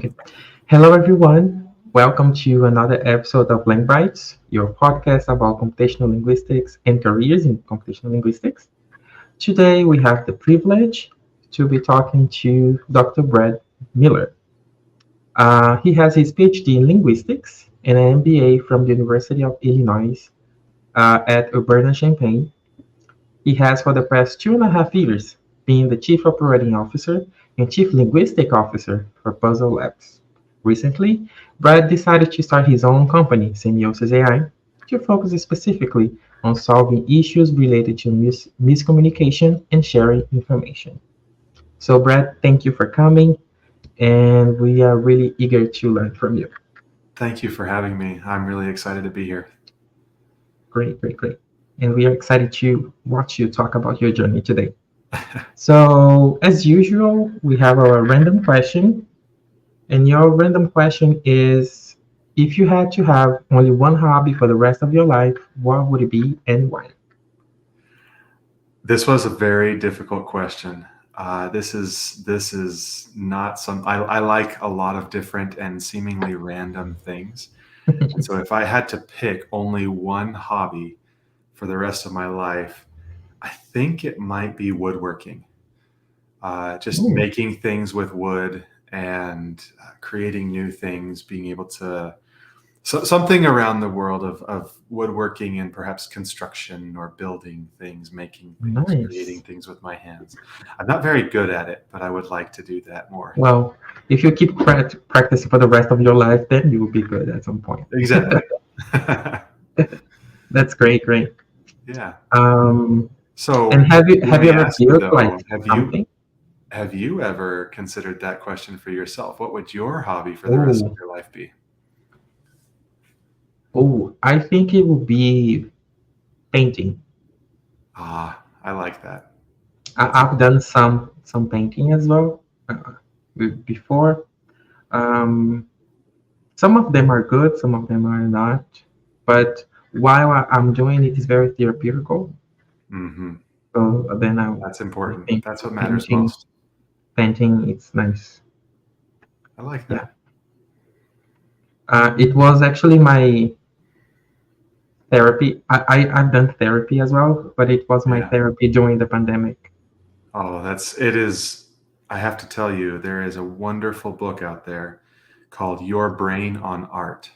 Okay. Hello, everyone. Welcome to another episode of LangBytes, your podcast about computational linguistics and careers in computational linguistics. Today, we have the privilege to be talking to Dr. Brad Miller. He has his PhD in linguistics and an MBA from the University of Illinois at Urbana-Champaign. He has, for the past 2.5 years, been the Chief Operating Officer and Chief Linguistic Officer for Puzzle Labs. Recently, Brad decided to start his own company, Semiosis AI, to focus specifically on solving issues related to miscommunication and sharing information. So, Brad, thank you for coming, and we are really eager to learn from you. Thank you for having me. I'm really excited to be here. Great, great, great. And we are excited to watch you talk about your journey today. So, as usual, we have our random question. And your random question is, if you had to have only one hobby for the rest of your life, what would it be and why? This was a very difficult question. This is not some. I like a lot of different and seemingly random things, and so if I had to pick only one hobby for the rest of my life, I think it might be woodworking. Just Ooh, making things with wood and creating new things, being able to something around the world of woodworking and perhaps construction or building things, making things, creating nice. things with my hands. I'm not very good at it, but I would like to do that more. Well, if you keep practicing for the rest of your life, then you will be good at some point. Exactly. That's great, great. Yeah. Um, and So have let you me ever ask you built though, like something? have you ever considered that question for yourself? What would your hobby for the rest of Oh, your life be? I think it would be painting. Ah, I like that. That's a I've done some painting as well before. Um, some of them are good, some of them are not. But while I'm doing it, it's very therapeutical. hmm So then That's I important. think That's what matters painting, most. painting, it's nice. I like Yeah. that. It was actually my therapy. I've done therapy as well, but it was my Yeah. therapy during the pandemic. Oh, it is. I have to tell you, there is a wonderful book out there called Your Brain on Art.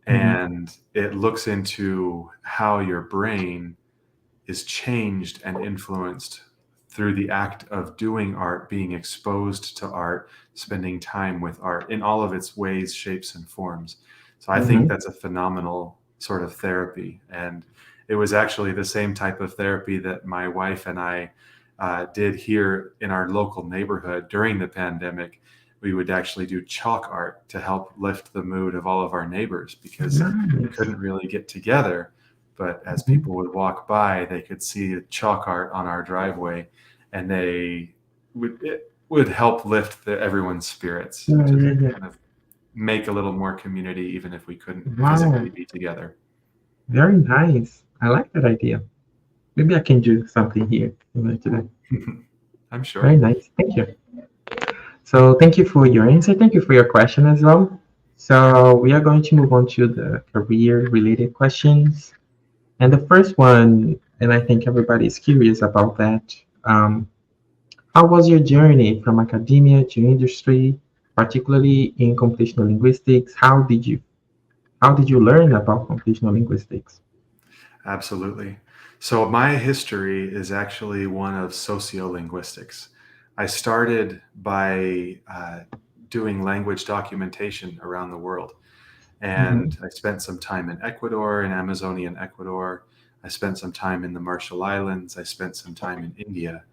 Mhm. And it looks into how your brain is changed and influenced through the act of doing art, being exposed to art, spending time with art in all of its ways, shapes, and forms. So I think Mhm. that's a phenomenal sort of therapy. And it was actually the same type of therapy that my wife and I did here in our local neighborhood during the pandemic. We would actually do chalk art to help lift the mood of all of our neighbors because we Nice. couldn't really get together, but as Mhm. people would walk by, they could see chalk art on our driveway, and it would help lift everyone's spirits Yeah, to yeah, yeah. kind of make a little more community, even if we couldn't physically Wow, be together. very nice. I like that idea. Maybe I can do something here today. I'm Very sure. nice. Thank you. So thank you for your answer. Thank you for your question as well. So we are going to move on to the career related questions. And the first one, and I think everybody is curious about that. How was your journey from academia to industry, particularly in computational linguistics? How did you learn about computational linguistics? Absolutely. So my history is actually one of sociolinguistics. I started by doing language documentation around the world. Hmm. And I spent some time in Ecuador, in Amazonian Ecuador. I spent some time in the Marshall Islands. I spent some time in India.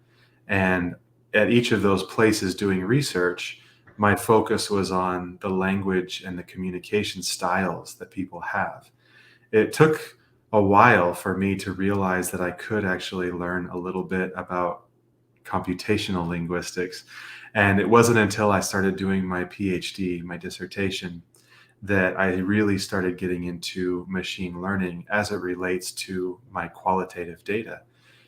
And at each of those places doing research, my focus was on the language and the communication styles that people have. It took a while for me to realize that I could actually learn a little bit about computational linguistics. And it wasn't until I started doing my PhD, my dissertation, that I really started getting into machine learning as it relates to my qualitative data.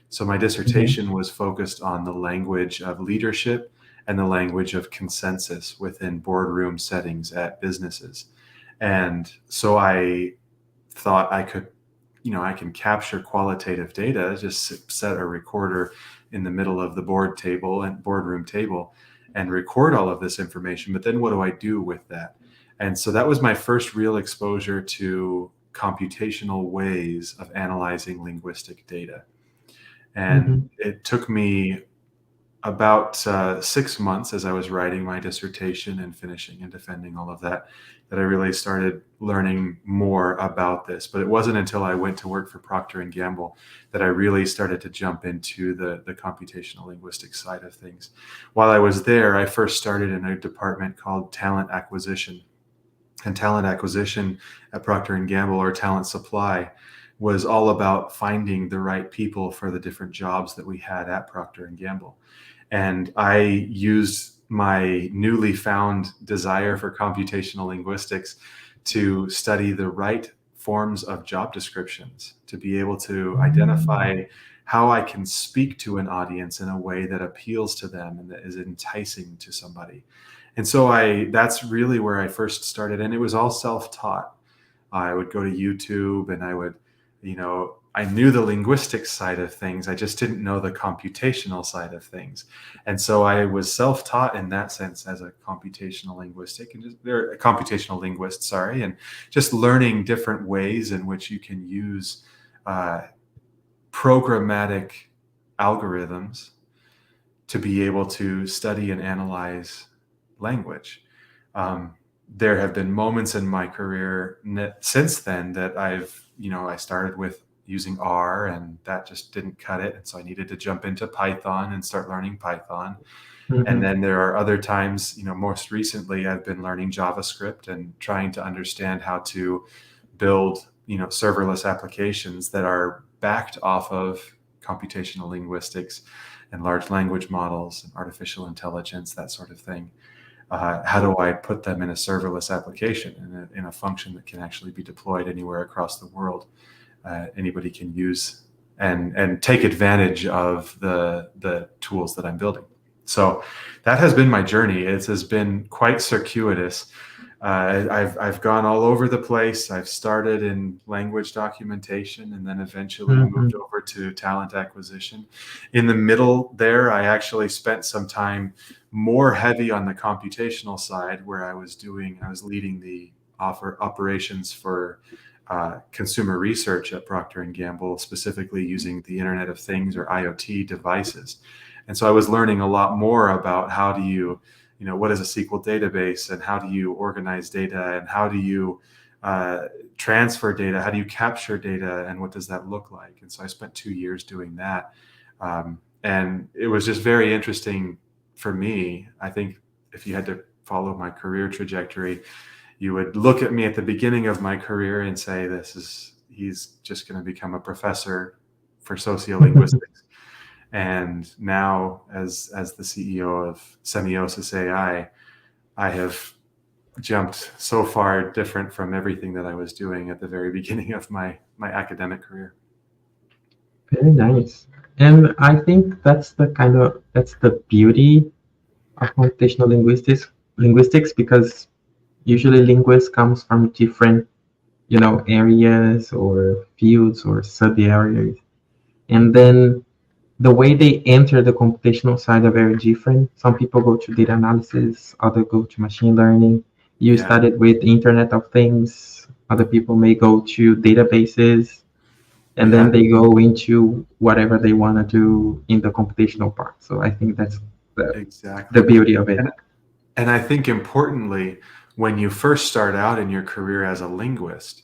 So my Hmm. dissertation was focused on the language of leadership and the language of consensus within boardroom settings at businesses. And so I thought I could, I can capture qualitative data, just set a recorder in the middle of the boardroom table and record all of this information. But then what do I do with that? And so that was my first real exposure to computational ways of analyzing linguistic data. And Mm-hmm. it took me about 6 months as I was writing my dissertation and finishing and defending all of that, that I really started learning more about this. But it wasn't until I went to work for Procter and Gamble that I really started to jump into the computational linguistics side of things. While I was there, I first started in a department called talent acquisition. And talent acquisition at Procter and Gamble, or talent supply, was all about finding the right people for the different jobs that we had at Procter and Gamble. And I used my newly found desire for computational linguistics to study the right forms of job descriptions, to be able to identify how I can speak to an audience in a way that appeals to them and that is enticing to somebody. And so that's really where I first started. And it was all self-taught. I would go to YouTube and I knew the linguistic side of things. I just didn't know the computational side of things. And so I was self-taught in that sense as a computational linguistic and a computational linguist, sorry, and just learning different ways in which you can use uh, programmatic algorithms to be able to study and analyze language. Um, there have been moments in my career since then that I started with using R and that just didn't cut it. And so I needed to jump into Python and start learning Python. And Mm-hmm. then there are other times, most recently I've been learning JavaScript and trying to understand how to build, serverless applications that are backed off of computational linguistics and large language models and artificial intelligence, that sort of thing. How do I put them in a serverless application, in a function that can actually be deployed anywhere across the world? Anybody can use and take advantage of the tools that I'm building. So that has been my journey. It has been quite circuitous. I've gone all over the place. I've started in language documentation and then eventually Mm-hmm. moved over to talent acquisition. In the middle there, I actually spent some time more heavy on the computational side, where I was leading the operations for consumer research at Procter and Gamble, specifically using the Internet of Things, or IoT devices. And so I was learning a lot more about how do you, what is a SQL database, and how do you organize data, and how do you transfer data, how do you capture data, and what does that look like? And so I spent 2 years doing that. And it was just very interesting for me. I think if you had to follow my career trajectory, you would look at me at the beginning of my career and say, he's just going to become a professor for sociolinguistics. And now as the CEO of Semiosis AI, I have jumped so far different from everything that I was doing at the very beginning of my academic career. Very nice. And I think that's the beauty of computational linguistics, because usually linguists comes from different, areas or fields or sub areas. And then the way they enter the computational side are very different. Some people go to data analysis, others go to machine learning. You Yeah, started with Internet of Things. Other people may go to databases, and then yeah, they go into whatever they want to do in the computational part. So I think that's the exactly. beauty of it. And and I think importantly, when you first start out in your career as a linguist,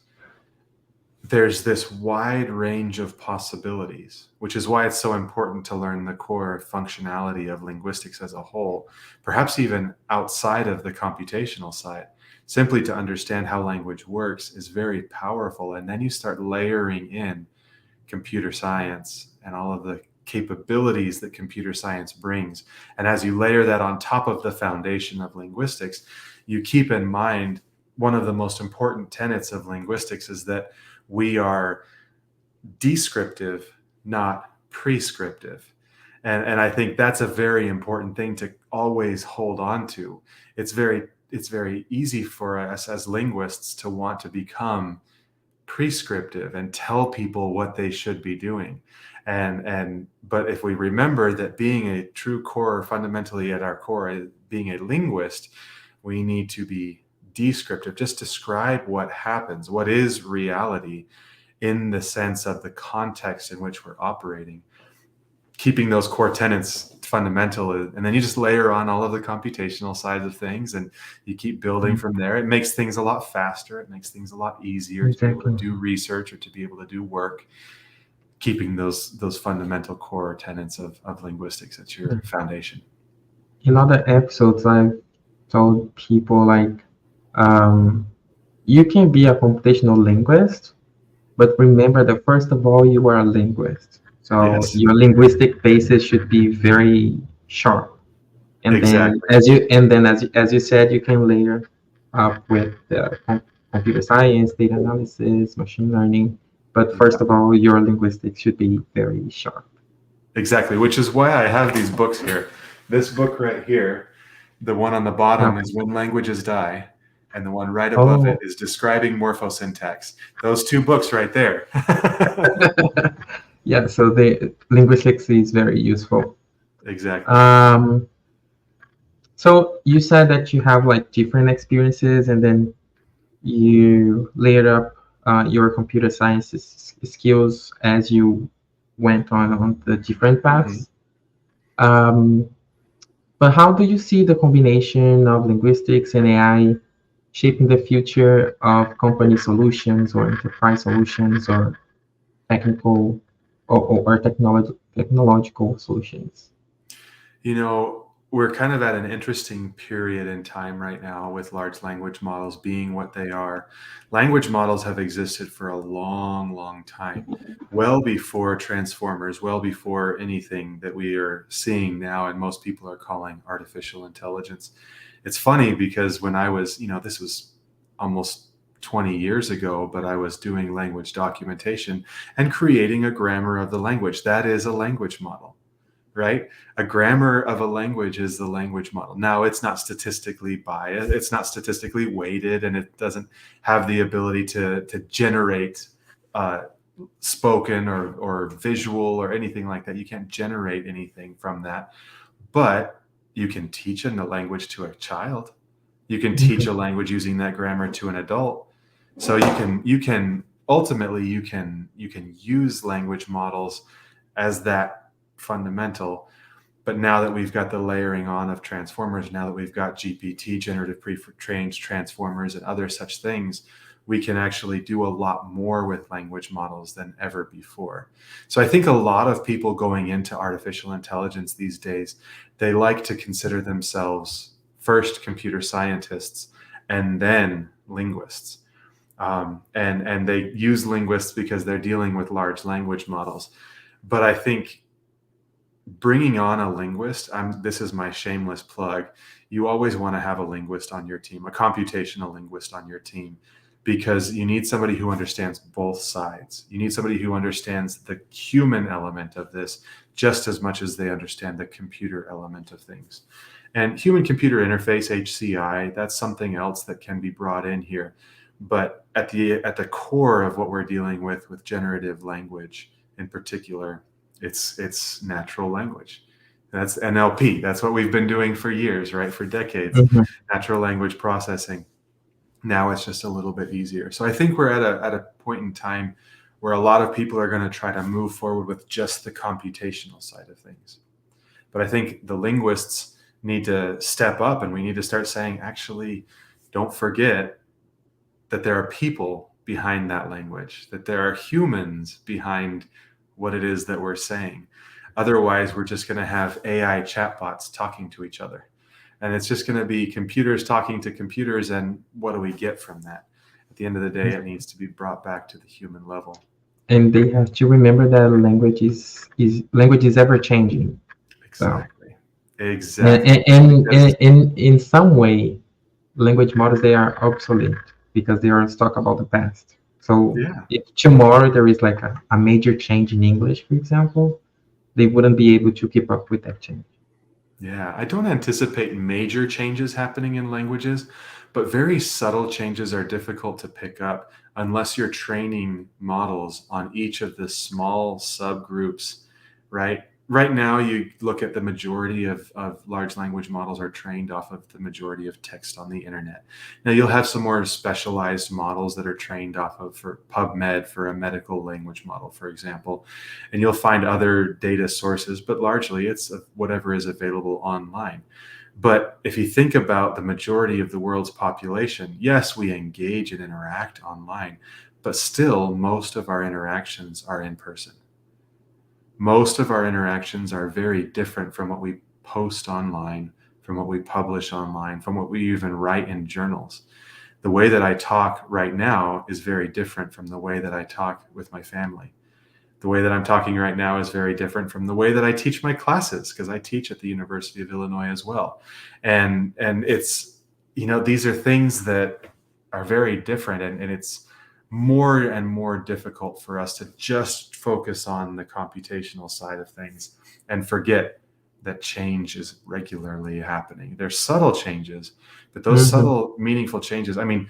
there's this wide range of possibilities, which is why it's so important to learn the core functionality of linguistics as a whole, perhaps even outside of the computational side. Simply to understand how language works is very powerful. And then you start layering in computer science and all of the capabilities that computer science brings. And as you layer that on top of the foundation of linguistics, you keep in mind one of the most important tenets of linguistics is that we are descriptive, not prescriptive. And I think that's a very important thing to always hold on to. It's very easy for us as linguists to want to become prescriptive and tell people what they should be doing. And but if we remember that being a true core, fundamentally at our core, being a linguist, we need to be descriptive, just describe what happens, what is reality in the sense of the context in which we're operating, keeping those core tenets fundamental. And then you just layer on all of the computational sides of things, and you keep building Mhm. from there. It makes things a lot faster. It makes things a lot easier to be able to Exactly. do research or to be able to do work, keeping those fundamental core tenets of linguistics at your foundation. In other episodes, I've told people like, um, you can be a computational linguist, but remember that first of all, you are a linguist. So Yes, your linguistic basis should be very sharp. And then exactly. as you said, you can layer up with computer science, data analysis, machine learning. But Yeah, first of all, your linguistics should be very sharp. exactly. Which is why I have these books here. This book right here, the one on the bottom Okay. is When Languages Die, and the one right above it Oh, is Describing Morphosyntax. Those two books right there. yeah. So the linguistics is very useful. Exactly. Um, so you said that you have like different experiences, and then you layered up your computer science skills as you went on the different Mhm. paths. Um, but how do you see the combination of linguistics and AI shaping the future of company solutions or enterprise solutions or technical or technological solutions? We're kind of at an interesting period in time right now with large language models being what they are. Language models have existed for a long, long time, well before transformers, well before anything that we are seeing now, and most people are calling artificial intelligence. It's funny because when I was, this was almost 20 years ago, but I was doing language documentation and creating a grammar of the language. That is a language model, right? A grammar of a language is the language model. Now, it's not statistically biased, it's not statistically weighted, and it doesn't have the ability to generate uh, spoken or visual or anything like that. You can't generate anything from that, but you can teach a language to a child. You can teach a Mhm. language using that grammar to an adult. So you can ultimately you can use language models as that fundamental. But now that we've got the layering on of transformers, now that we've got GPT, generative pre-trained transformers, and other such things, we can actually do a lot more with language models than ever before. So I think a lot of people going into artificial intelligence these days, they like to consider themselves first computer scientists and then linguists. And they use linguists because they're dealing with large language models. But I think bringing on a linguist, this is my shameless plug. You always want to have a linguist on your team, a computational linguist on your team, because you need somebody who understands both sides. You need somebody who understands the human element of this just as much as they understand the computer element of things. And human computer interface, HCI, that's something else that can be brought in here. But at the core of what we're dealing with generative language in particular, it's natural language. That's NLP. That's what we've been doing for years, right? For decades, Mhm. natural language processing. Now it's just a little bit easier. So I think we're at a point in time where a lot of people are going to try to move forward with just the computational side of things. But I think the linguists need to step up, and we need to start saying, actually, don't forget that there are people behind that language, that there are humans behind what it is that we're saying. Otherwise, we're just going to have AI chatbots talking to each other. And it's just going to be computers talking to computers. And what do we get from that? At the end of the day, it needs to be brought back to the human level. And they have to remember that language is ever changing. So Exactly. and Exactly. Because, in some way, language models they are obsolete because they are stuck about the past. So yeah. if tomorrow there is like a major change in English, for example, they wouldn't be able to keep up with that change. Yeah, I don't anticipate major changes happening in languages, but very subtle changes are difficult to pick up unless you're training models on each of the small subgroups, right? Right now, you look at the majority of large language models are trained off of the majority of text on the internet. Now, you'll have some more specialized models that are trained off of for PubMed for a medical language model, for example, and you'll find other data sources, but largely it's whatever is available online. But if you think about the majority of the world's population, yes, we engage and interact online, but still most of our interactions are in person. Most of our interactions are very different from what we post online, from what we publish online, from what we even write in journals. The way that I talk right now is very different from the way that I talk with my family. The way that I'm talking right now is very different from the way that I teach my classes, because I teach at the University of Illinois as well. And it's, these are things that are very different, and it's more and more difficult for us to just focus on the computational side of things and forget that change is regularly happening. There's subtle changes, but those Hmm. subtle, meaningful changes, I mean,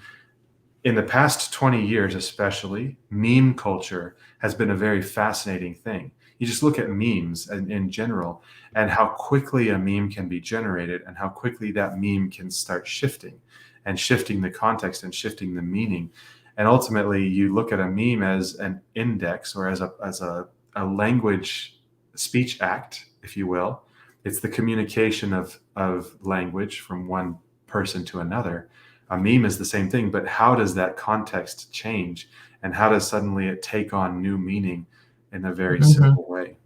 in the past 20 years, especially, meme culture has been a very fascinating thing. You just look at memes in general and how quickly a meme can be generated and how quickly that meme can start shifting the context and shifting the meaning. And ultimately, you look at a meme as an index or as a language speech act, if you will. It's the communication of language from one person to another. A meme is the same thing, but how does that context change? And how does suddenly it take on new meaning in a very Hmm. simple way?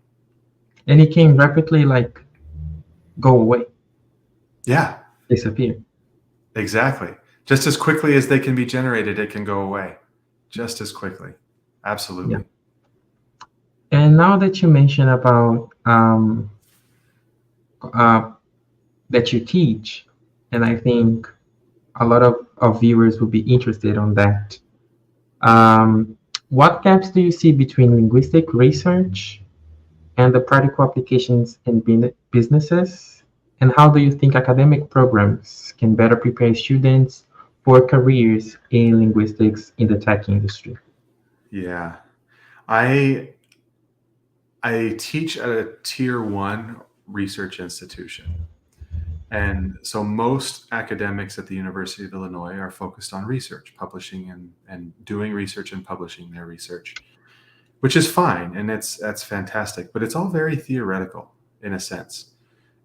And it can rapidly like go away, Yeah, disappear. exactly. Just as quickly as they can be generated, it can go away. Just as quickly. Yeah. Absolutely. And now that you mention about uh, that you teach, and I think a lot of viewers will be interested on that. What gaps do you see between linguistic research and the practical applications in businesses? And how do you think academic programs can better prepare students for careers in linguistics in the tech industry? Yeah. I I teach at a tier one research institution. And so most academics at the University of Illinois are focused on research, publishing and doing research and publishing their research, which is fine. And that's fantastic, but it's all very theoretical in a sense.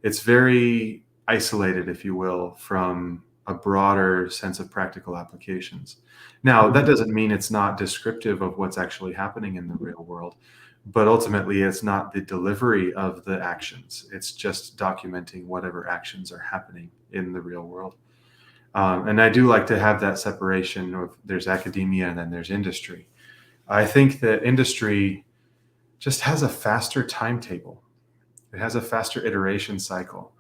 It's very isolated, if you will, from a broader sense of practical applications. Now, that Mhm. doesn't mean it's not descriptive of what's actually happening in the real world, but ultimately it's not the delivery of the actions. It's just documenting whatever actions are happening in the real world. And I do like to have that separation of there's academia and then there's industry. I think that industry just has a faster timetable. It has a faster iteration cycle.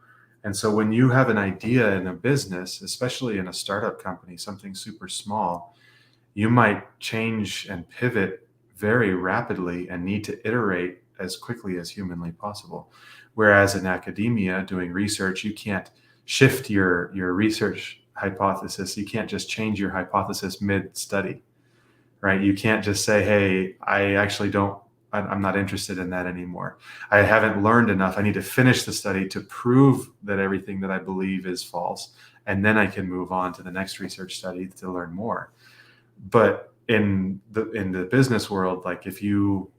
And so when you have an idea in a business, especially in a startup company, something super small, you might change and pivot very rapidly and need to iterate as quickly as humanly possible. Whereas in academia, doing research, you can't shift your research hypothesis. You can't just change your hypothesis mid study, right? You can't just say, hey, I actually don't, I'm not interested in that anymore. I haven't learned enough. I need to finish the study to prove that everything that I believe is false. And then I can move on to the next research study to learn more. But in the business world, like if you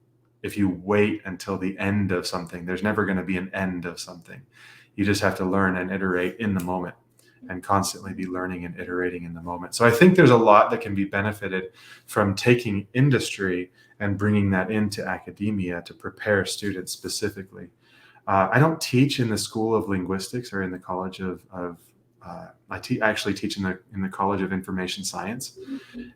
wait until the end of something, there's never going to be an end of something. You just have to learn and iterate in the moment and constantly be learning and iterating in the moment. So I think there's a lot that can be benefited from taking industry and bringing that into academia to prepare students specifically. I don't teach in the School of Linguistics or in the College of I actually teach in the College of Information Science,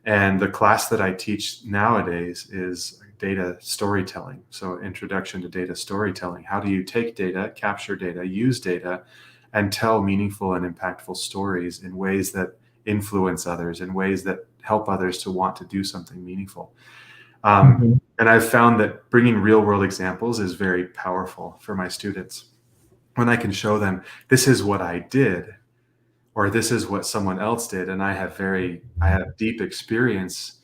and the class that I teach nowadays is data storytelling. So, introduction to data storytelling. How do you take data, capture data, use data, and tell meaningful and impactful stories in ways that influence others, in ways that help others to want to do something meaningful? Mhm. And I've found that bringing real world examples is very powerful for my students. When I can show them, this is what I did, or this is what someone else did, and I have deep experience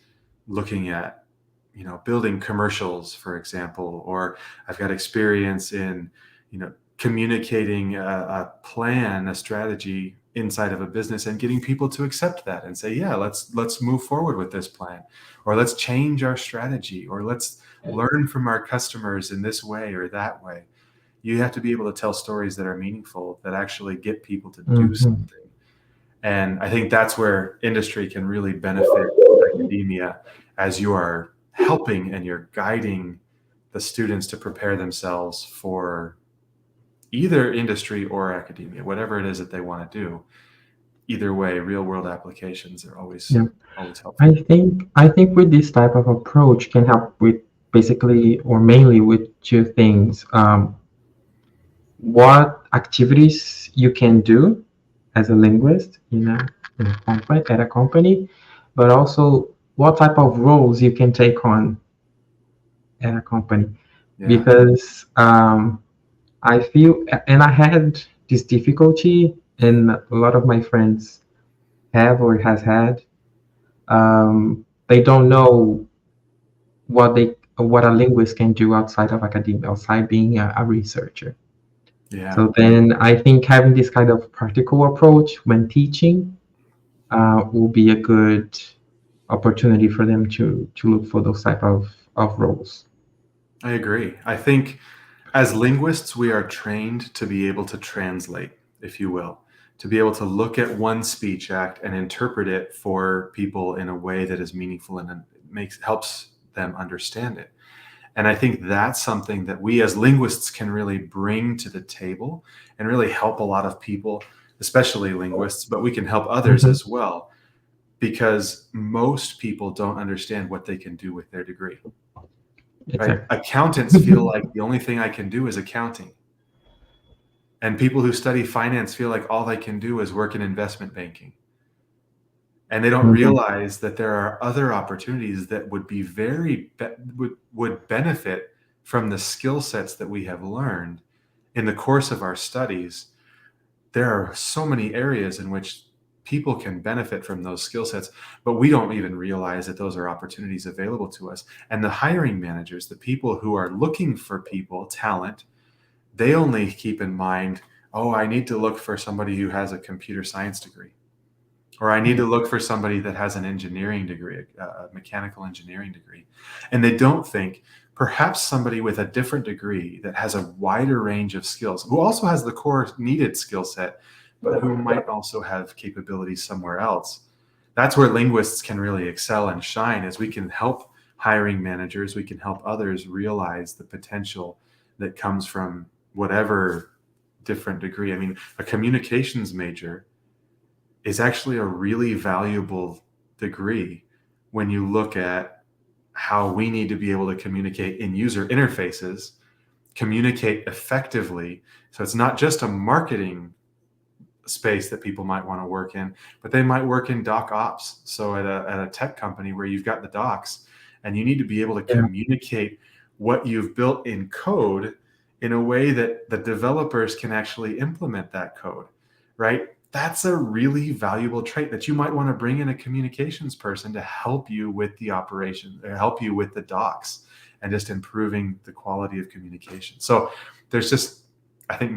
looking at, building commercials, for example, or I've got experience in, communicating a plan, a strategy inside of a business and getting people to accept that and say, yeah, let's move forward with this plan, or let's change our strategy, or let's learn from our customers in this way or that way. You have to be able to tell stories that are meaningful, that actually get people to do Mhm. something. And I think that's where industry can really benefit academia, as you are helping and you're guiding the students to prepare themselves for either industry or academia, whatever it is that they want to do. Either way, real world applications are always Yeah. helpful. I think with this type of approach can help with basically or mainly with two things. What activities you can do as a linguist in a company, at a company, but also what type of roles you can take on at a company. Yeah. Because I feel, and I had this difficulty, and a lot of my friends have or has had. They don't know what a linguist can do outside of academia, outside being a researcher. Yeah. So then I think having this kind of practical approach when teaching will be a good opportunity for them to look for those type of roles. I agree. I think as linguists, we are trained to be able to translate, if you will, to be able to look at one speech act and interpret it for people in a way that is meaningful and helps them understand it. And I think that's something that we as linguists can really bring to the table and really help a lot of people, especially linguists, but we can help others Mhm. as well, because most people don't understand what they can do with their degree. Right? Exactly. Accountants feel like the only thing I can do is accounting. And people who study finance feel like all they can do is work in investment banking. And they don't Mhm. realize that there are other opportunities that would be would benefit from the skill sets that we have learned in the course of our studies. There are so many areas in which people can benefit from those skill sets, but we don't even realize that those are opportunities available to us. And the hiring managers, the people who are looking for people, talent, they only keep in mind, oh, I need to look for somebody who has a computer science degree, or I need to look for somebody that has an engineering degree, a mechanical engineering degree. And they don't think perhaps somebody with a different degree that has a wider range of skills, who also has the core needed skill set, but who might also have capabilities somewhere else. That's where linguists can really excel and shine, as we can help hiring managers, we can help others realize the potential that comes from whatever different degree. I mean, a communications major is actually a really valuable degree when you look at how we need to be able to communicate in user interfaces, communicate effectively. So it's not just a marketing space that people might want to work in, but they might work in doc ops. So at a tech company where you've got the docs and you need to be able to Yeah. communicate what you've built in code in a way that the developers can actually implement that code, right? That's a really valuable trait that you might want to bring in a communications person to help you with the operation, or help you with the docs and just improving the quality of communication. So there's just, I think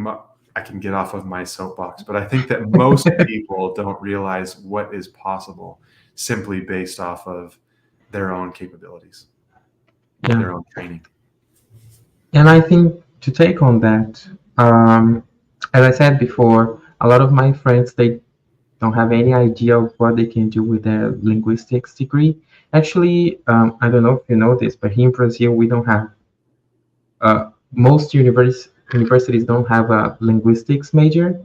I can get off of my soapbox, but I think that most people don't realize what is possible simply based off of their own capabilities, Yeah. their own training. And I think to take on that, um, as I said before, a lot of my friends they don't have any idea of what they can do with their linguistics degree. Actually, I don't know if you know this, but here in Brazil we don't have most universities don't have a linguistics major.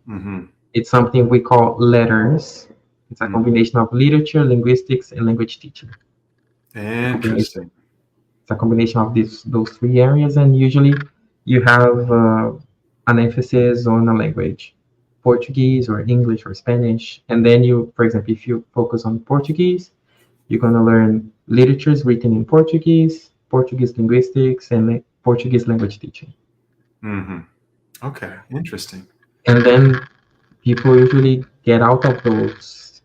Mm-hmm. It's something we call letters. It's a Mm. combination of literature, linguistics, and language teaching. It's a combination. Interesting. It's a combination of those three areas, and usually you have an emphasis on a language, Portuguese or English or Spanish, and then you, for example, if you focus on Portuguese, You're going to learn literatures written in Portuguese, Portuguese linguistics, and Portuguese language teaching. Hmm. Okay, interesting. And then people usually get out of those,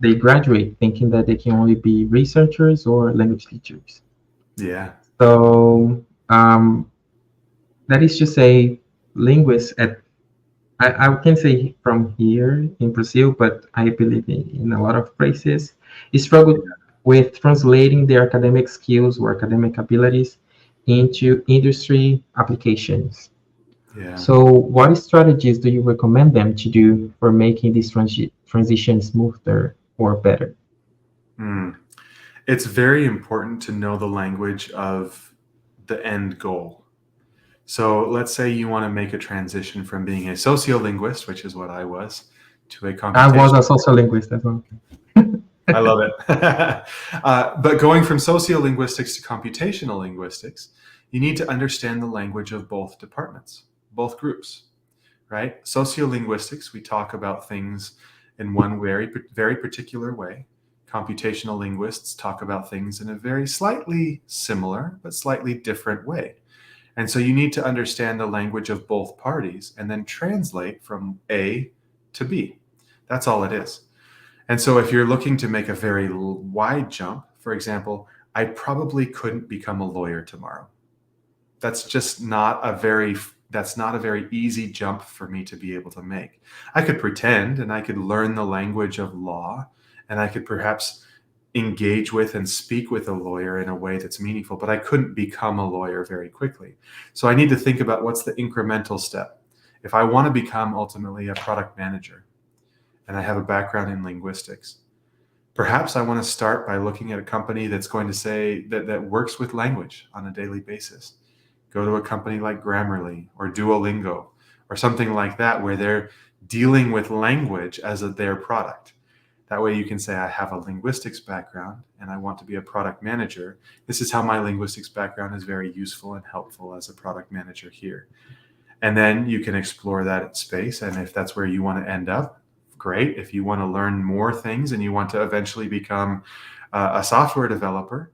they graduate thinking that they can only be researchers or language teachers. Yeah, So that is to say, linguists I can say from here in Brazil, but I believe in a lot of places, struggle with translating their academic skills or academic abilities into industry applications. yeah. So, what strategies do you recommend them to do for making this transition smoother or better? Mm. It's very important to know the language of the end goal. So let's say you want to make a transition from being a sociolinguist, which is what I was, to a I was a computational. sociolinguist as well. I love it. But going from sociolinguistics to computational linguistics, you need to understand the language of both departments, both groups, right? Sociolinguistics, we talk about things in one very particular way. Computational linguists talk about things in a very slightly similar but slightly different way. And so you need to understand the language of both parties and then translate from A to B. That's all it is. And so if you're looking to make a very wide jump, for example, I probably couldn't become a lawyer tomorrow. That's just not a very that's not a very easy jump for me to be able to make. I could pretend and I could learn the language of law and I could perhaps engage with and speak with a lawyer in a way that's meaningful, but I couldn't become a lawyer very quickly. So I need to think about what's the incremental step. If I want to become ultimately a product manager and I have a background in linguistics, perhaps I want to start by looking at a company that's going to say that works with language on a daily basis. Go to a company like Grammarly or Duolingo or something like that, where they're dealing with language as their product. That way you can say, I have a linguistics background and I want to be a product manager. This is how my linguistics background is very useful and helpful as a product manager here. And then you can explore that space. And if that's where you want to end up, great. If you want to learn more things and you want to eventually become a software developer,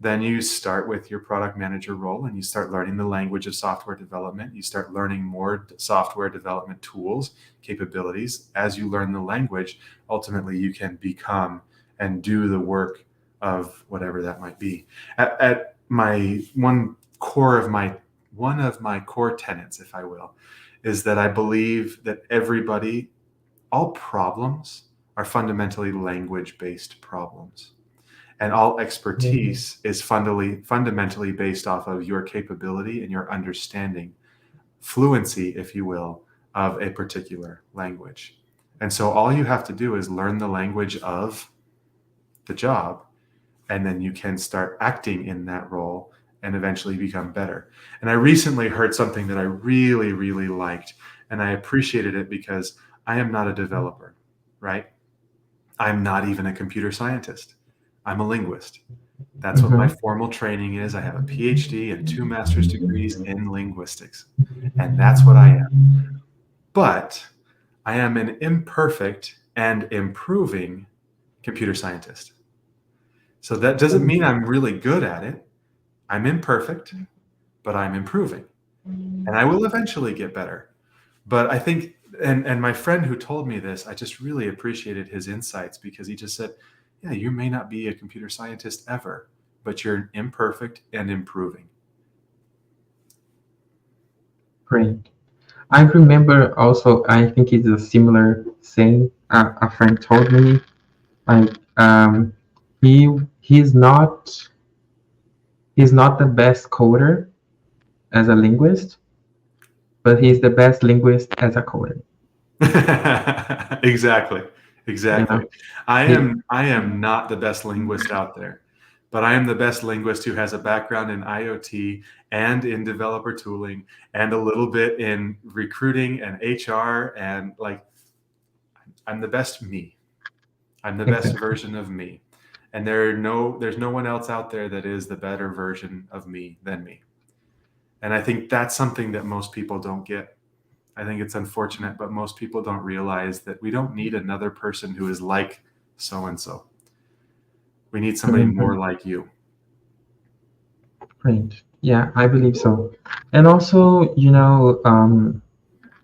then you start with your product manager role and you start learning the language of software development. You start learning more software development tools, capabilities. As you learn the language, ultimately you can become and do the work of whatever that might be. At my one of my core tenets, if I will, is that I believe that all problems are fundamentally language-based problems. And all Mhm. expertise is fundamentally based off of your capability and your understanding, fluency, if you will, of a particular language. And so all you have to do is learn the language of the job, and then you can start acting in that role and eventually become better. And I recently heard something that I really, really liked, and I appreciated it because I am not a developer, right? I'm not even a computer scientist. I'm a linguist. That's what my Mhm. formal training is. I have a PhD and two master's degrees in linguistics. And that's what I am. But I am an imperfect and improving computer scientist. So that doesn't mean I'm really good at it. I'm imperfect, but I'm improving. And I will eventually get better. But I think, and my friend who told me this, I just really appreciated his insights because he just said, yeah, you may not be a computer scientist ever, but you're imperfect and improving. Great. I remember also, I think it's a similar saying a friend told me. Like, he he's not he's not the best coder as a linguist, but he's the best linguist as a coder. Exactly. You Exactly. know, I he am I am not the best linguist out there, but I am the best linguist who has a background in IoT and in developer tooling and a little bit in recruiting and HR and like I'm the best me. I'm the best exactly. version of me. And there's no one else out there that is the better version of me than me. And I think that's something that most people don't get. I think it's unfortunate, but most people don't realize that we don't need another person who is like so and so. We need somebody more Mhm. like you. Great. Yeah, I believe so. And also,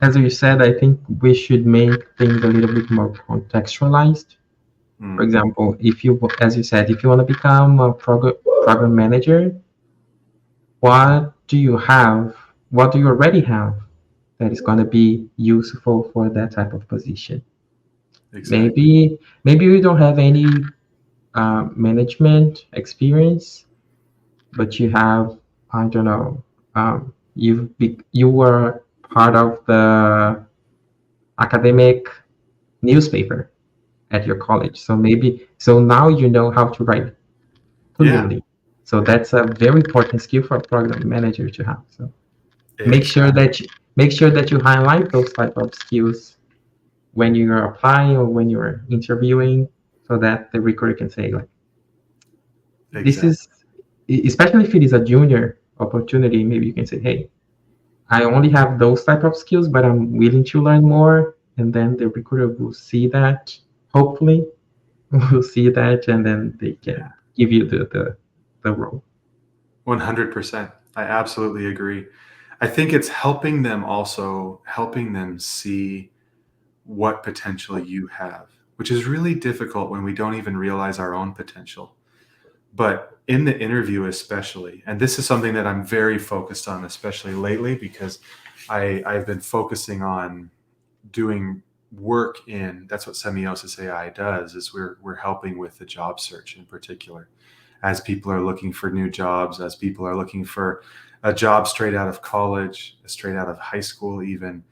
as you said, I think we should make things a little bit more contextualized. For Mm, example, if you, as you said, if you want to become a program manager, what do you have? What do you already have that is going to be useful for that type of position? exactly. Maybe you don't have any management experience, but you have, I don't know, you were part of the academic newspaper at your college. So now you know how to write Yeah, clearly. So that's a very important skill for a program manager to have. So make sure exactly. that you, highlight those type of skills when you're applying or when you're interviewing, so that the recruiter can say like, this Exactly. is, especially if it is a junior opportunity, maybe you can say, hey, I only have those type of skills, but I'm willing to learn more. And then the recruiter will see that, hopefully, will see that, and then they can Yeah. give you the role. 100%. I absolutely agree. I think it's helping them, also helping them see what potential you have, which is really difficult when we don't even realize our own potential. But in the interview, especially, and this is something that I'm very focused on, especially lately, because I've been focusing on doing work in, that's what Semiosis AI does, is we're helping with the job search in particular, as people are looking for new jobs, as people are looking for a job straight out of college, straight out of high school, even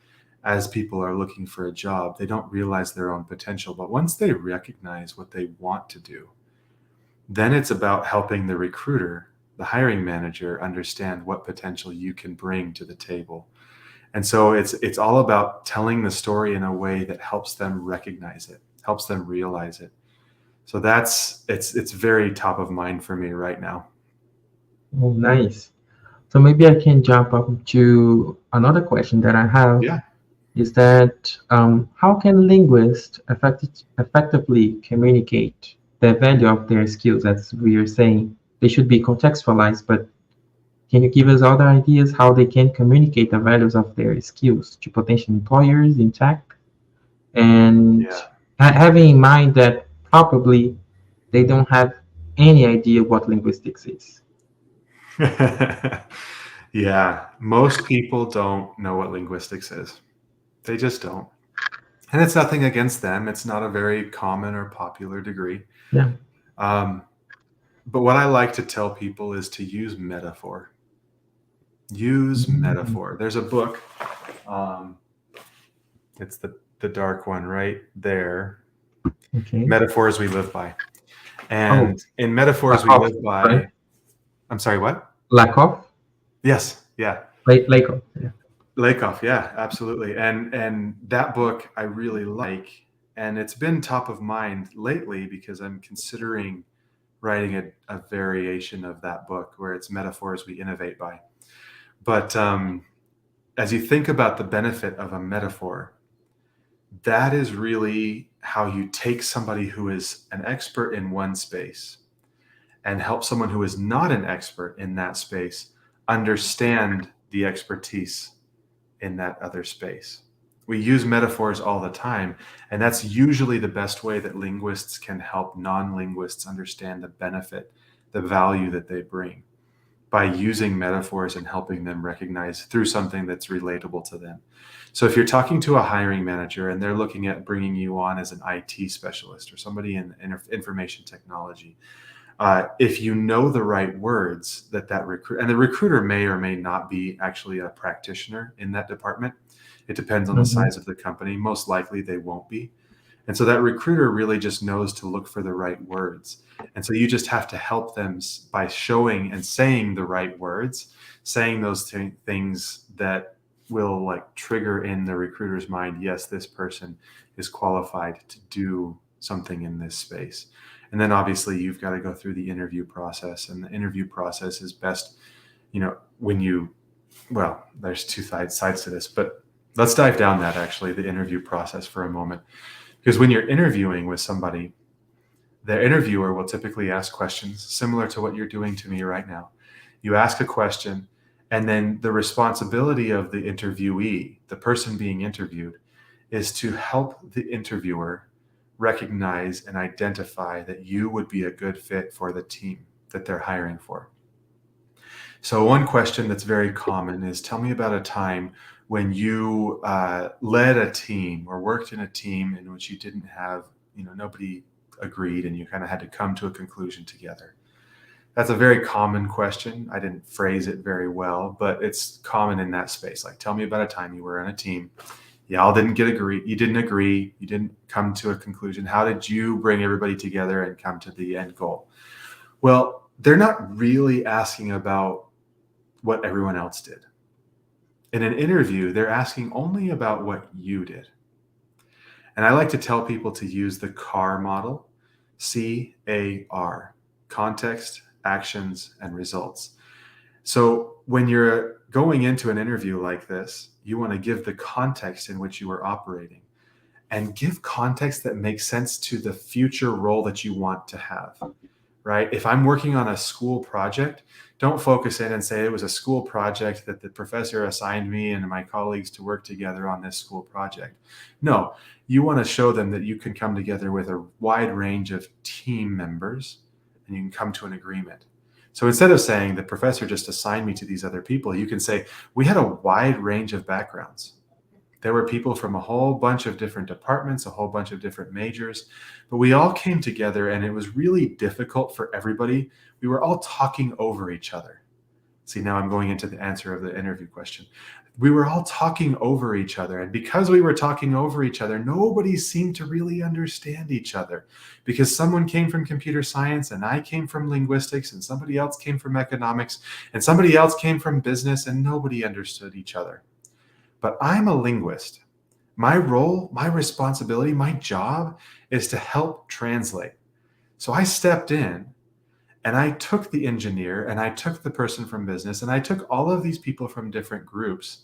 as people are looking for a job, they don't realize their own potential. But once they recognize what they want to do, then it's about helping the recruiter, the hiring manager, understand what potential you can bring to the table. And so it's all about telling the story in a way that helps them recognize it, helps them realize it. So it's very top of mind for me right now. Oh, nice. So maybe I can jump up to another question that I have, Yeah. is that how can linguists effectively communicate the value of their skills? As we are saying, they should be contextualized, but can you give us other ideas how they can communicate the values of their skills to potential employers in tech? And Yeah. having in mind that probably they don't have any idea what linguistics is. Yeah. Most people don't know what linguistics is. They just don't. And it's nothing against them. It's not a very common or popular degree. Yeah. Um, but what I like to tell people is to use metaphor. Use Mhm. metaphor. There's a book. Um, it's the dark one right there. Okay. Metaphors We Live By. Oh, And in Metaphors We Lakoff, Live right? By, I'm sorry, what? Lakoff? Yes, yeah. Lakoff. Yeah. Lakoff, yeah, absolutely. And that book I really like, and it's been top of mind lately because I'm considering writing a variation of that book where it's Metaphors We Innovate By. But as you think about the benefit of a metaphor, that is really how you take somebody who is an expert in one space and help someone who is not an expert in that space understand the expertise in that other space. We use metaphors all the time, and that's usually the best way that linguists can help non linguists understand the benefit, the value that they bring, by using metaphors and helping them recognize through something that's relatable to them. So if you're talking to a hiring manager and they're looking at bringing you on as an IT specialist or somebody in information technology, if you know the right words that recruit, and the recruiter may or may not be actually a practitioner in that department, it depends on the Mhm. size of the company. Most likely they won't be. And so that recruiter really just knows to look for the right words. And so you just have to help them by showing and saying the right words, saying those things that will like trigger in the recruiter's mind, yes, this person is qualified to do something in this space. And then obviously you've got to go through the interview process, and the interview process is best, when you, well, there's two sides to this, but let's dive down that actually, the interview process for a moment. Because when you're interviewing with somebody, The interviewer will typically ask questions similar to what you're doing to me right now. You ask a question, and then the responsibility of the interviewee, the person being interviewed, is to help the interviewer recognize and identify that you would be a good fit for the team that they're hiring for. So, one question that's very common is, tell me about a time when you led a team or worked in a team in which you didn't have, nobody agreed and you kind of had to come to a conclusion together. That's a very common question. I didn't phrase it very well, but it's common in that space. Like, tell me about a time you were on a team. Y'all didn't agree. You didn't agree. You didn't come to a conclusion. How did you bring everybody together and come to the end goal? Well, they're not really asking about what everyone else did. In an interview, they're asking only about what you did. And I like to tell people to use the CAR model, CAR, context, actions, and results. So when you're going into an interview like this, you want to give the context in which you are operating and give context that makes sense to the future role that you want to have, right? If I'm working on a school project, don't focus in and say it was a school project that the professor assigned me and my colleagues to work together on this school project. No, you want to show them that you can come together with a wide range of team members and you can come to an agreement. So instead of saying the professor just assigned me to these other people, you can say we had a wide range of backgrounds. There were people from a whole bunch of different departments, a whole bunch of different majors, but we all came together and it was really difficult for everybody. We were all talking over each other. See, now I'm going into the answer of the interview question. We were all talking over each other. And because we were talking over each other, nobody seemed to really understand each other because someone came from computer science and I came from linguistics and somebody else came from economics and somebody else came from business and nobody understood each other. But I'm a linguist. My role, my responsibility, my job is to help translate. So I stepped in and I took the engineer and I took the person from business and I took all of these people from different groups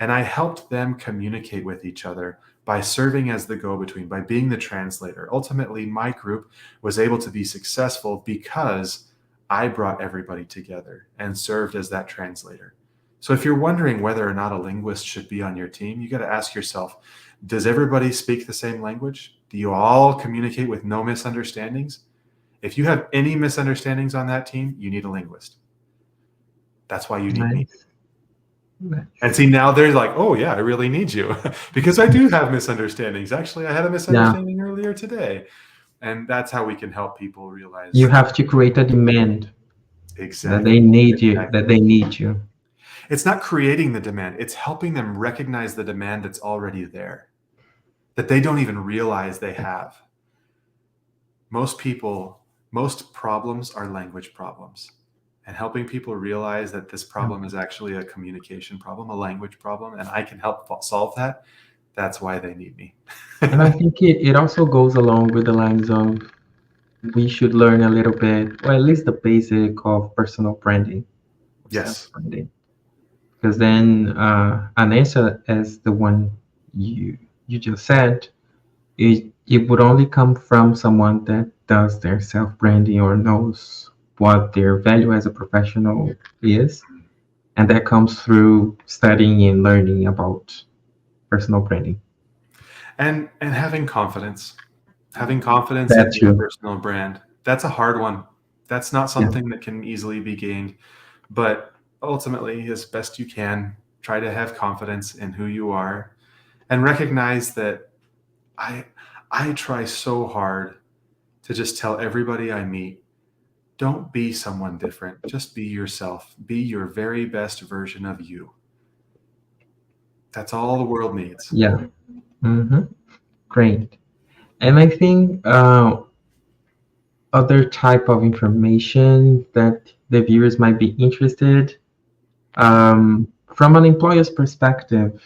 and I helped them communicate with each other by serving as the go-between, by being the translator. Ultimately, my group was able to be successful because I brought everybody together and served as that translator. So if you're wondering whether or not a linguist should be on your team, you got to ask yourself, does everybody speak the same language? Do you all communicate with no misunderstandings? If you have any misunderstandings on that team, you need a linguist. That's why you need me. Nice. Nice. And see, now they're like, oh, yeah, I really need you because I do have misunderstandings. Actually, I had a misunderstanding earlier today. And that's how we can help people realize. You have to create a demand that Exactly. they need you, that they need you. It's not creating the demand. It's helping them recognize the demand that's already there, that they don't even realize they have. Most problems are language problems. And helping people realize that this problem is actually a communication problem, a language problem, and I can help solve that, that's why they need me. And I think it also goes along with the lines of we should learn a little bit, or at least the basic of personal branding, of Yes. self-branding. Because then an answer as the one you just said, it would only come from someone that does their self-branding or knows what their value as a professional is. And that comes through studying and learning about personal branding. And having confidence. Having confidence in That your too. personal brand. That's a hard one. That's not Yeah. something that can easily be gained. But ultimately, as best you can, try to have confidence in who you are and recognize that I I try so hard to just tell everybody I meet, don't be someone different. Just be yourself. Be your very best version of you. That's all the world needs. Yeah. Mm-hmm. Great. And I think other type of information that the viewers might be interested from an employer's perspective.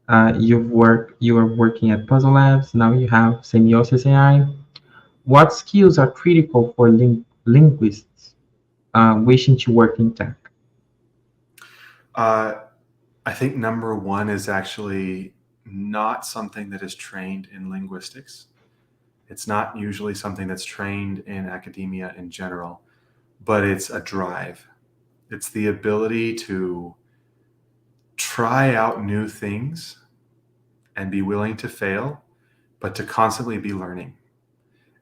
You are working at Puzzle Labs. Now you have Semiosis AI. What skills are critical for linguists wishing to work in tech? Uh, I think number one is actually not something that is trained in linguistics. It's not usually something that's trained in academia in general, but it's a drive. It's the ability to try out new things and be willing to fail, but to constantly be learning.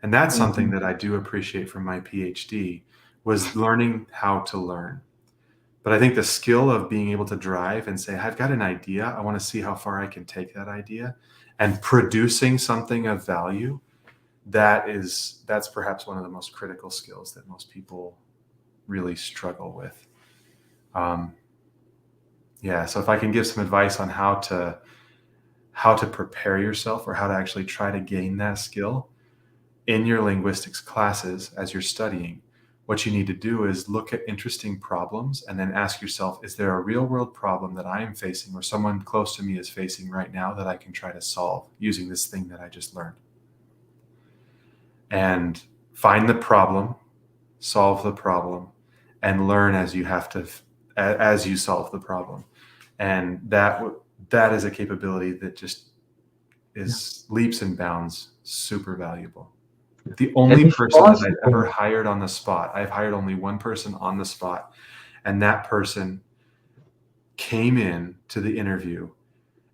And that's something Mhm. that I do appreciate from my PhD, was learning how to learn. But I think the skill of being able to drive and say, I've got an idea, I want to see how far I can take that idea, and producing something of value, that's perhaps one of the most critical skills that most people really struggle with. Um, yeah. So if I can give some advice on how to prepare yourself, or how to actually try to gain that skill in your linguistics classes as you're studying, what you need to do is look at interesting problems and then ask yourself, is there a real world problem that I am facing or someone close to me is facing right now that I can try to solve using this thing that I just learned? And find the problem, solve the problem, and learn as you have to, as you solve the problem. And that is a capability that just Yeah. is leaps and bounds super valuable. Yeah. The And only if person that I've ever possible, hired on the spot, I've hired only one person on the spot, and that person came in to the interview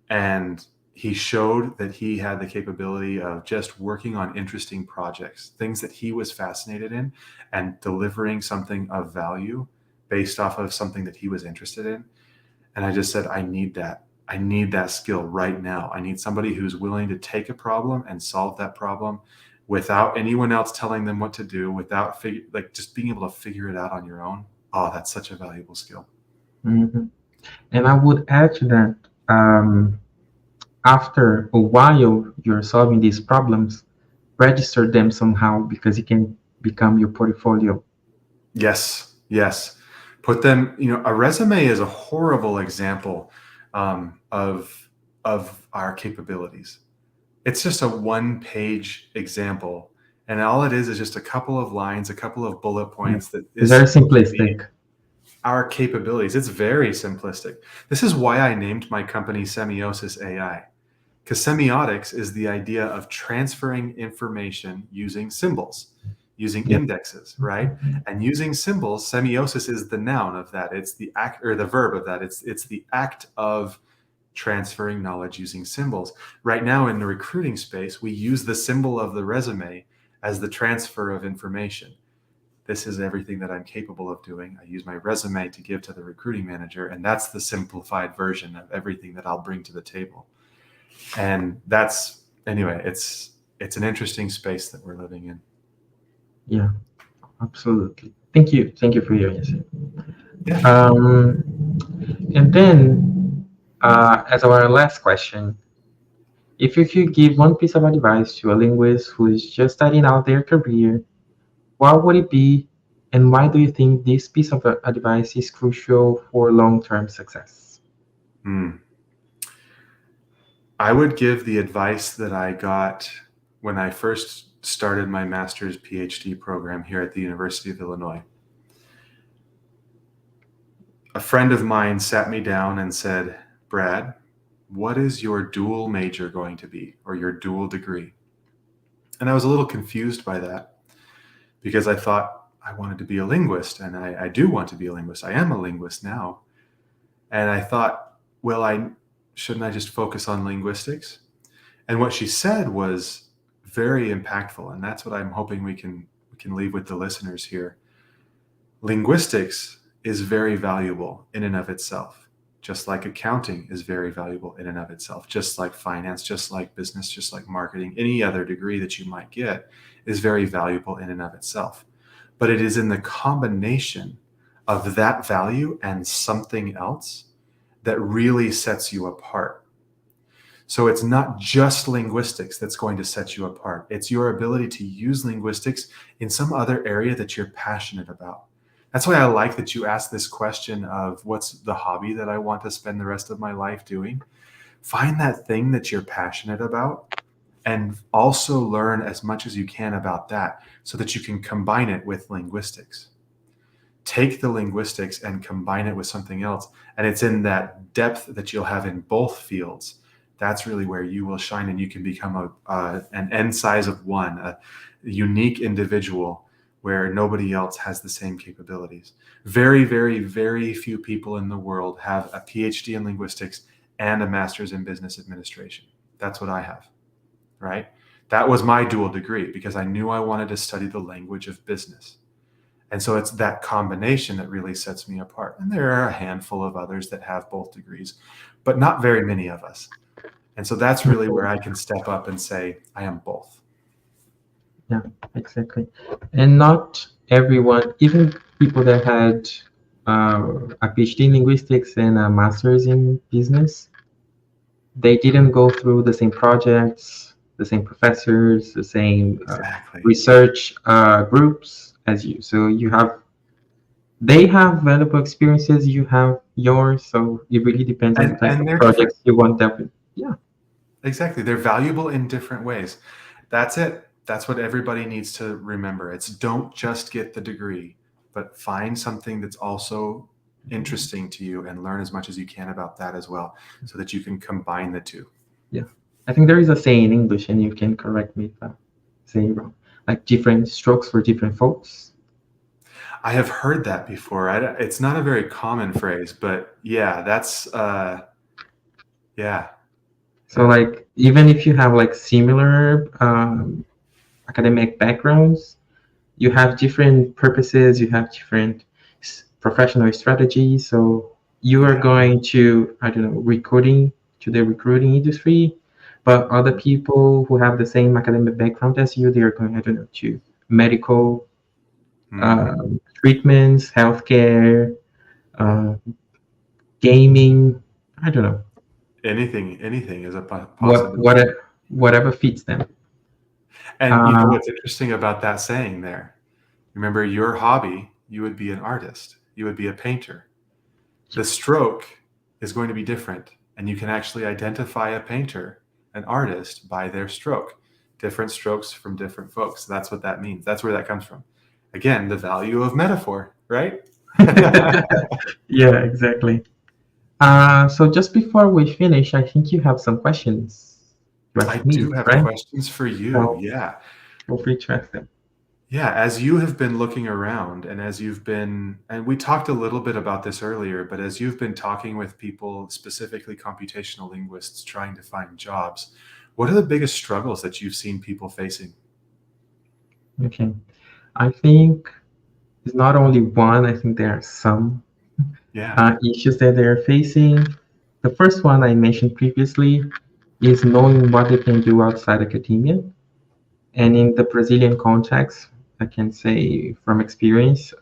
and he showed that he had the capability of just working on interesting projects, things that he was fascinated in, and delivering something of value based off of something that he was interested in. And I just said, I need that. I need that skill right now. I need somebody who's willing to take a problem and solve that problem without anyone else telling them what to do, without just being able to figure it out on your own. Oh, that's such a valuable skill. mhm. And I would add to that, after a while you're solving these problems, register them somehow because it can become your portfolio. Yes, yes. Put them, a resume is a horrible example of our capabilities. It's just a one-page example, and all it is just a couple of lines, a couple of bullet Yeah. points that It's is very supposed to be simplistic. our capabilities. It's very simplistic. This is why I named my company Semiosis AI, because semiotics is the idea of transferring information using symbols, using Yeah. indexes, right? And using symbols, semiosis is the noun of that. It's the act, or the verb of that. It's the act of transferring knowledge using symbols. Right now in the recruiting space, we use the symbol of the resume as the transfer of information. This is everything that I'm capable of doing. I use my resume to give to the recruiting manager, and that's the simplified version of everything that I'll bring to the table. And that's, anyway, it's an interesting space that we're living in. Yeah, absolutely. Thank you. Thank you for your answer. Yeah. Um, and then, as our last question, if you could give one piece of advice to a linguist who is just starting out their career, what would it be, and why do you think this piece of advice is crucial for long-term success? Hmm. I would give the advice that I got when I first started my master's PhD program here at the University of Illinois. A friend of mine sat me down and said, Brad, what is your dual major going to be, or your dual degree? And I was a little confused by that, because I thought I wanted to be a linguist, and I do want to be a linguist. I am a linguist now. And I thought, well, shouldn't I just focus on linguistics? And what she said was very impactful, and that's what I'm hoping we can leave with the listeners here. Linguistics is very valuable in and of itself, just like accounting is very valuable in and of itself, just like finance, just like business, just like marketing. Any other degree that you might get is very valuable in and of itself. But it is in the combination of that value and something else that really sets you apart. So it's not just linguistics that's going to set you apart. It's your ability to use linguistics in some other area that you're passionate about. That's why I like that you asked this question of what's the hobby that I want to spend the rest of my life doing. Find that thing that you're passionate about, and also learn as much as you can about that so that you can combine it with linguistics. Take the linguistics and combine it with something else. And it's in that depth that you'll have in both fields that's really where you will shine, and you can become an N size of one, a unique individual where nobody else has the same capabilities. Very, very, very few people in the world have a PhD in linguistics and a master's in business administration. That's what I have, right? That was my dual degree because I knew I wanted to study the language of business. And so it's that combination that really sets me apart. And there are a handful of others that have both degrees, but not very many of us. And so that's really where I can step up and say, I am both. Yeah, exactly. And not everyone, even people that had a PhD in linguistics and a master's in business, they didn't go through the same projects, the same professors, the same Exactly. research groups as you. So they have valuable experiences, you have yours. So it really depends on the type And of they're different. projects you want to have. Yeah, Exactly. They're valuable in different ways. That's it. That's what everybody needs to remember. It's don't just get the degree, but find something that's also interesting to you and learn as much as you can about that as well so that you can combine the two. yeah. I think there is a saying in English, and you can correct me if I'm saying wrong. Like different strokes for different folks. I have heard that before. It's not a very common phrase, but yeah, yeah, So yeah, like even if you have like similar academic backgrounds, you have different purposes, you have different professional strategies. So you are yeah. going to, I don't know, recruiting to the recruiting industry, but other people who have the same academic background as you, they are going, I don't know, to medical Hmm. treatments, healthcare, Yeah. uh, gaming. I don't know, Anything is a what possibility. whatever fits them. And you know Uh, what's interesting about that saying there? Remember your hobby, you would be an artist, you would be a painter. The stroke is going to be different, and you can actually identify a painter, an artist, by their stroke. Different strokes from different folks. That's what that means. That's where that comes from. Again, the value of metaphor, right? yeah, exactly. So just before we finish, I think you have some questions to I ask me, do have right? questions for you. So Yeah. feel free to ask them. Yeah, as you have been looking around and as you've been, and we talked a little bit about this earlier, but as you've been talking with people, specifically computational linguists, trying to find jobs, what are the biggest struggles that you've seen people facing? Okay. I think it's not only one, I think there are some Yeah. issues that they're facing. The first one I mentioned previously is knowing what they can do outside academia. And in the Brazilian context, I can say from experience,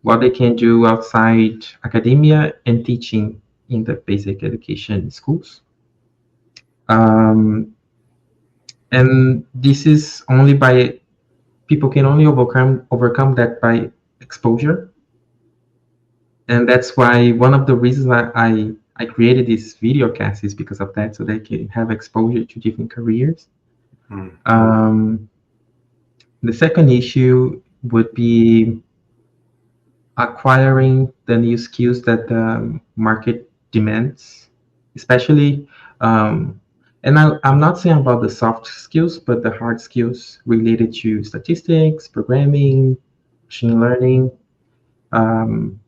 what they can do outside academia and teaching in the basic education schools. Um, and this is only by people can only overcome that by exposure. And that's why one of the reasons I created this video cast is because of that, so they can have exposure to different careers. Hmm. Um, the second issue would be acquiring the new skills that the market demands, especially, um, and I'm not saying about the soft skills, but the hard skills related to statistics, programming, machine learning. Um,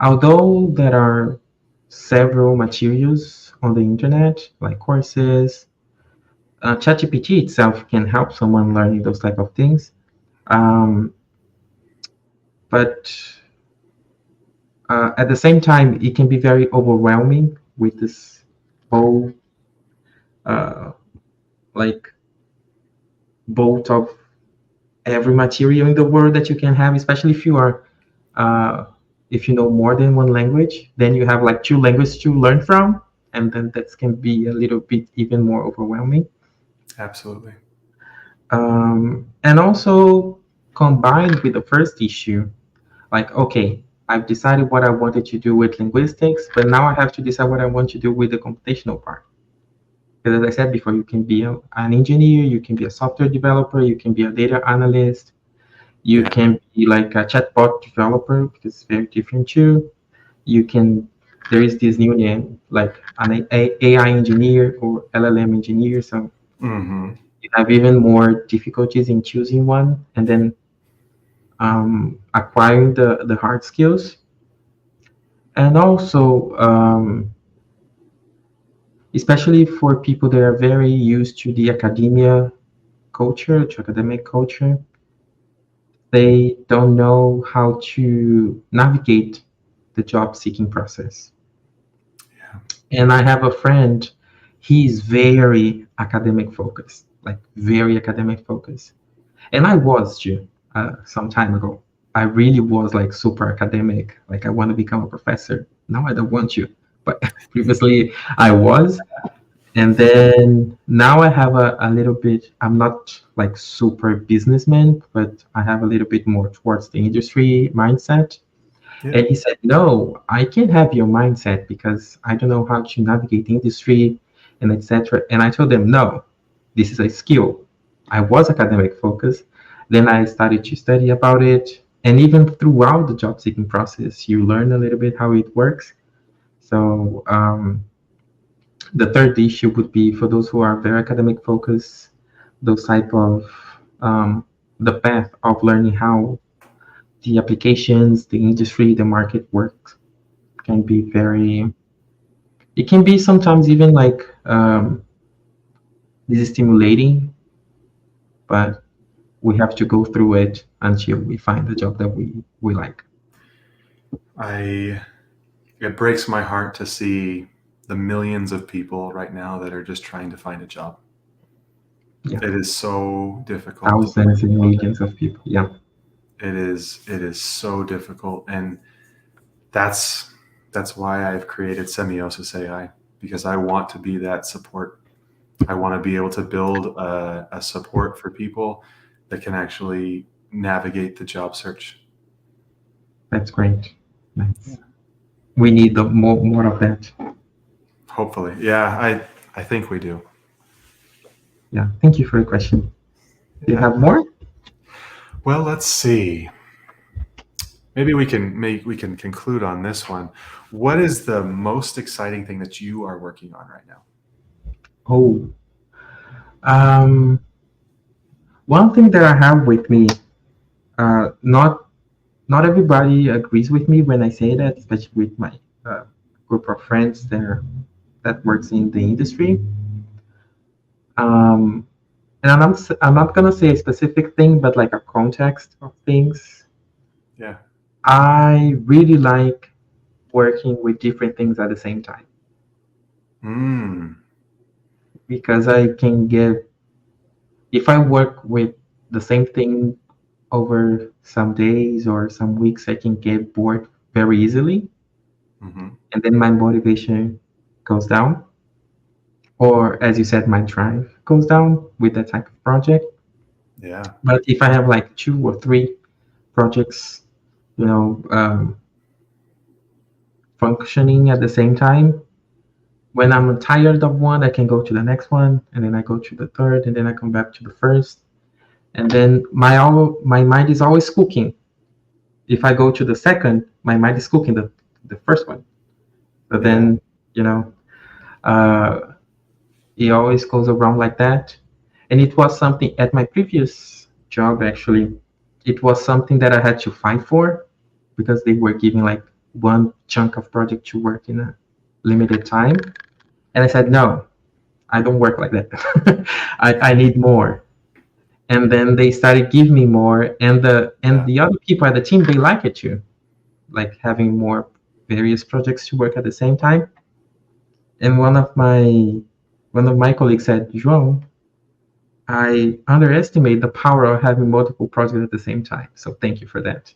although there are several materials on the internet, like courses, ChatGPT itself can help someone learning those type of things. Um, but at the same time, it can be very overwhelming with this whole uh, like bolt of every material in the world that you can have, especially if you are uh, if you know more than one language, then you have like two languages to learn from, and then that can be a little bit even more overwhelming. Absolutely. And also combined with the first issue, like, okay, I've decided what I wanted to do with linguistics, but now I have to decide what I want to do with the computational part. Because as I said before, you can be an engineer, you can be a software developer, you can be a data analyst, you Yeah. can be like a chatbot developer, because it's very different too. You can there is this new name like an AI engineer or LLM engineer. So Hmm. you have even more difficulties in choosing one and then acquiring the hard skills. And also, especially for people that are very used to the academic culture, they don't know how to navigate the job seeking process. Yeah. And I have a friend, he's very academic focused, like very academic focused. And I was too, some time ago. I really was like super academic, like I want to become a professor. Now I don't want to, but previously I was. And then now I have a little bit, I'm not like super businessman, but I have a little bit more towards the industry mindset. Yeah. And he said, no, I can't have your mindset because I don't know how to navigate the industry and etc. And I told him, no, this is a skill. I was academic focused. Then I started to study about it. And even throughout the job seeking process, you learn a little bit how it works. So the third issue would be for those who are very academic focused, those type of um, the path of learning how the applications, the industry, the market works can be very. It can be sometimes even like this is stimulating, but we have to go through it until we find the job that we like. I It breaks my heart to see the millions of people right now that are just trying to find a job. Yeah, It is so difficult. thousands and millions of people. Yeah, It is so difficult, and that's that's why I've created Semiosis AI, because I want to be that support. I want to be able to build a support for people that can actually navigate the job search. that's great. Nice. We need the more of that. Hopefully, yeah, I think we do. Yeah. Thank you for your question. Do you Yeah. have more? Well, let's see. Maybe we can conclude on this one. What is the most exciting thing that you are working on right now? Oh, um, one thing that I have with me, not everybody agrees with me when I say that, especially with my uh, group of friends that works in the industry. Um, and I'm not gonna say a specific thing, but like a context of things. Yeah. I really like working with different things at the same time Mm. because I can get if I work with the same thing over some days or some weeks, I can get bored very easily, Hmm. and then my motivation goes down, or as you said, my drive goes down with that type of project. Yeah. But if I have like two or three projects, you know, functioning at the same time, when I'm tired of one, I can go to the next one, and then I go to the third, and then I come back to the first, and then my mind is always cooking. If I go to the second, my mind is cooking the first one. So Yeah. then, you know, uh, it always goes around like that. And it was something at my previous job, actually, it was something that I had to fight for because they were giving like one chunk of project to work in a limited time. And I said, no, I don't work like that. I need more. And then they started giving me more, and Yeah. the other people at the team they like it too, like having more various projects to work at the same time. And one of my colleagues said, João, I underestimate the power of having multiple projects at the same time. So thank you for that.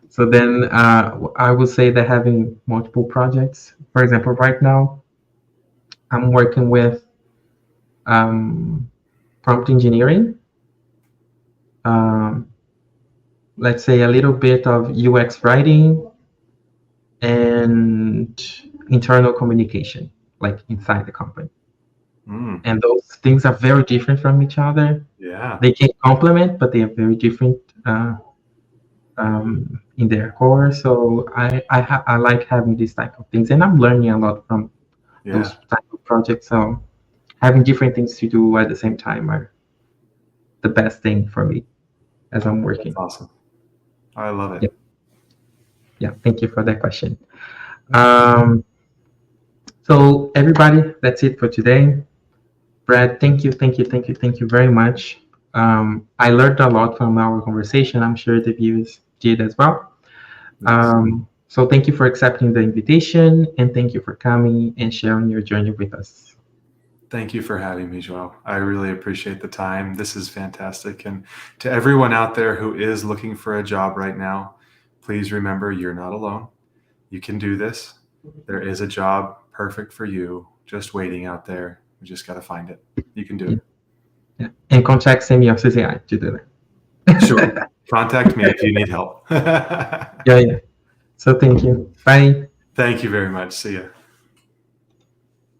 So then I would say that having multiple projects, for example, right now I'm working with um, prompt engineering, um, let's say a little bit of UX writing and internal communication, like inside the company. Mm. And those things are very different from each other. Yeah. They can complement, but they are very different. in their course. So I like having these type of things, and I'm learning a lot from Yeah, those type of projects. So having different things to do at the same time are the best thing for me as I'm that's working. awesome. I love it. Yeah, yeah. Thank you for that question. Um, so everybody, that's it for today. Brad, thank you, thank you, thank you, thank you very much. I learned a lot from our conversation. I'm sure the viewers did as well. Yes. So thank you for accepting the invitation and thank you for coming and sharing your journey with us. Thank you for having me, Joel. I really appreciate the time. This is fantastic. And to everyone out there who is looking for a job right now, please remember you're not alone. You can do this. There is a job perfect for you just waiting out there. You just got to find it. You can do Yeah, it. yeah. And contact Semiosis AI to do Sure. that. Contact me if you need help. Yeah, yeah. So thank you. Bye. Thank you very much. See ya.